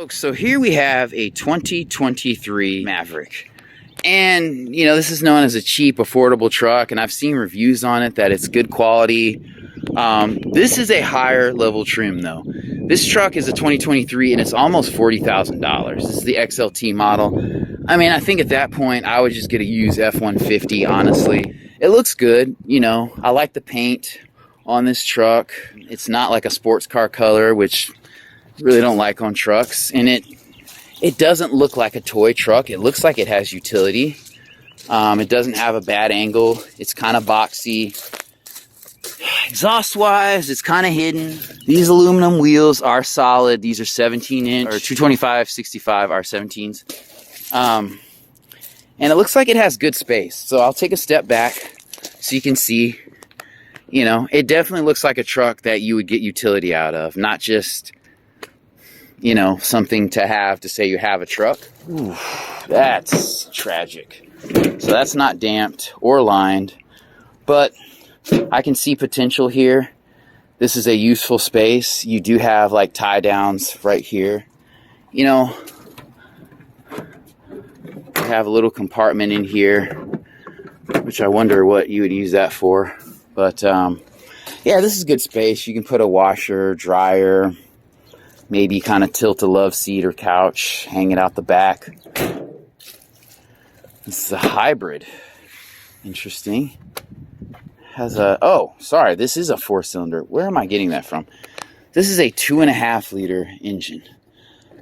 Folks, so here we have a 2023 Maverick. And, you know, this is known as a cheap, affordable truck, and I've seen reviews on it that it's good quality. This is a higher level trim, though. This truck is a 2023, and it's almost $40,000. This is the XLT model. I mean, I think at that point, I would just get a used F-150, honestly. It looks good, you know. I like the paint on this truck. It's not like a sports car color, which I really don't like on trucks. And it doesn't look like a toy truck. It looks like it has utility. It doesn't have a bad angle. It's kind of boxy. Exhaust wise, it's kind of hidden. These aluminum wheels are solid. These are 17-inch or 225/65 R17s. And it looks like it has good space. So I'll take a step back so you can see. You know, it definitely looks like a truck that you would get utility out of, not just, you know, something to have to say you have a truck. Ooh, that's tragic. So that's not damped or lined, but I can see potential here. This is a useful space. You do have like tie downs right here. You know, you have a little compartment in here, which I wonder what you would use that for. But yeah, this is good space. You can put a washer, dryer, maybe kind of tilt a love seat or couch, hang it out the back. This is a hybrid. Interesting. Has a, oh, sorry, this is a 4-cylinder. Where am I getting that from? This is a 2.5 liter engine.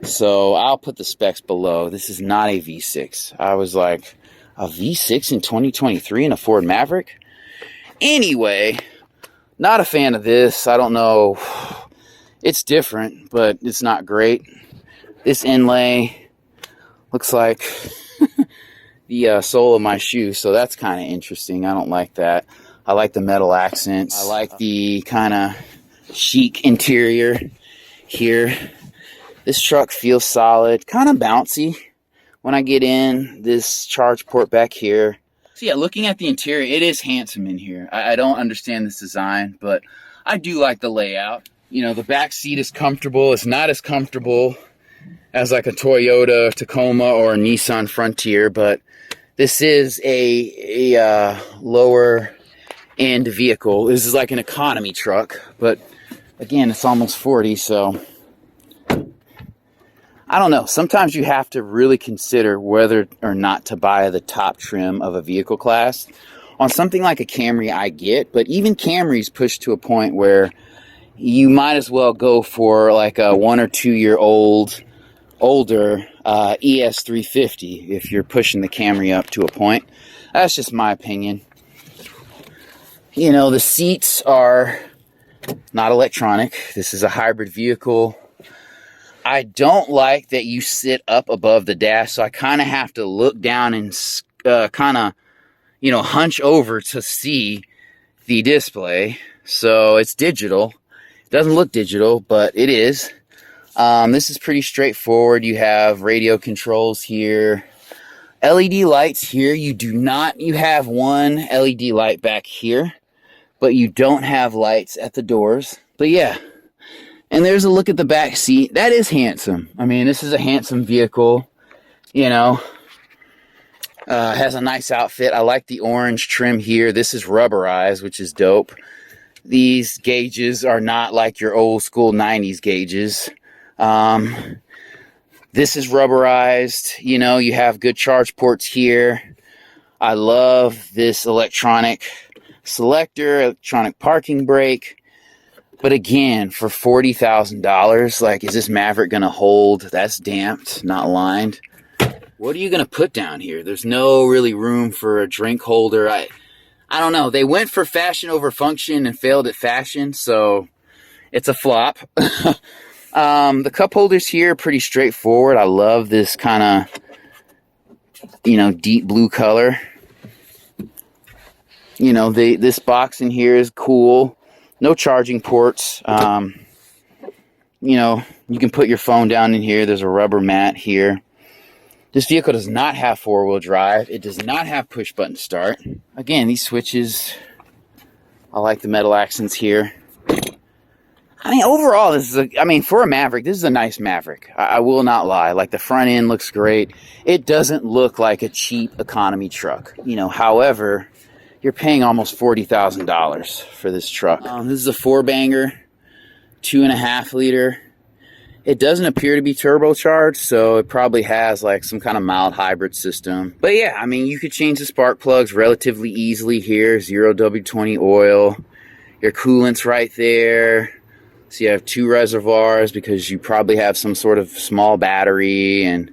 So I'll put the specs below. This is not a V6. I was like, a V6 in 2023 in a Ford Maverick? Anyway, not a fan of this. I don't know. It's different, but it's not great. This inlay looks like the sole of my shoe, so that's kind of interesting. I don't like that. I like the metal accents. I like the kind of chic interior here. This truck feels solid, kind of bouncy when I get in. This charge port back here. So yeah, looking at the interior, it is handsome in here. I don't understand this design, but I do like the layout. You know, the back seat is comfortable. It's not as comfortable as like a Toyota Tacoma or a Nissan Frontier, but this is a lower end vehicle. This is like an economy truck, but again, it's almost 40, so I don't know. Sometimes you have to really consider whether or not to buy the top trim of a vehicle class. On something like a Camry, I get, but even Camrys push to a point where you might as well go for like a 1 or 2 year older ES350 if you're pushing the Camry up to a point. That's just my opinion. You know, the seats are not electronic. This is a hybrid vehicle. I don't like that you sit up above the dash, so I kind of have to look down and kind of, you know, hunch over to see the display. So it's digital. It doesn't look digital, but it is. This is pretty straightforward. You have radio controls here. LED lights here. You have one LED light back here, but you don't have lights at the doors. But yeah. And there's a look at the back seat. That is handsome. I mean, this is a handsome vehicle, you know. Has a nice outfit. I like the orange trim here. This is rubberized, which is dope. These gauges are not like your old school 90s gauges. This is rubberized. You know, you have good charge ports here. I love this electronic selector, electronic parking brake. But again, for $40,000, like, is this Maverick going to hold? That's damped, not lined. What are you going to put down here? There's no really room for a drink holder. I don't know. They went for fashion over function and failed at fashion, so it's a flop. The cup holders here are pretty straightforward. I love this kind of, you know, deep blue color. You know, this box in here is cool. No charging ports. You know, you can put your phone down in here. There's a rubber mat here. This vehicle does not have 4-wheel drive. It does not have push button start. Again, these switches, I like the metal accents here. I mean, overall, this is for a Maverick, this is a nice Maverick. I will not lie. Like, the front end looks great. It doesn't look like a cheap economy truck. You know, however, you're paying almost $40,000 for this truck. This is a 4-banger, 2.5 liter. It doesn't appear to be turbocharged, so it probably has like some kind of mild hybrid system. But yeah, I mean, you could change the spark plugs relatively easily here. 0W20 oil. Your coolant's right there. So you have 2 reservoirs because you probably have some sort of small battery.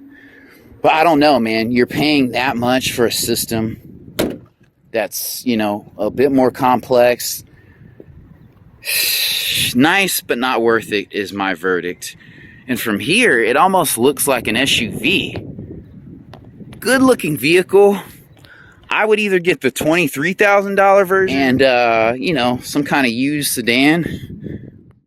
But I don't know, man. You're paying that much for a system that's, you know, a bit more complex. Nice, but not worth it is my verdict. And from here, it almost looks like an SUV. Good looking vehicle. I would either get the $23,000 version and, you know, some kind of used sedan.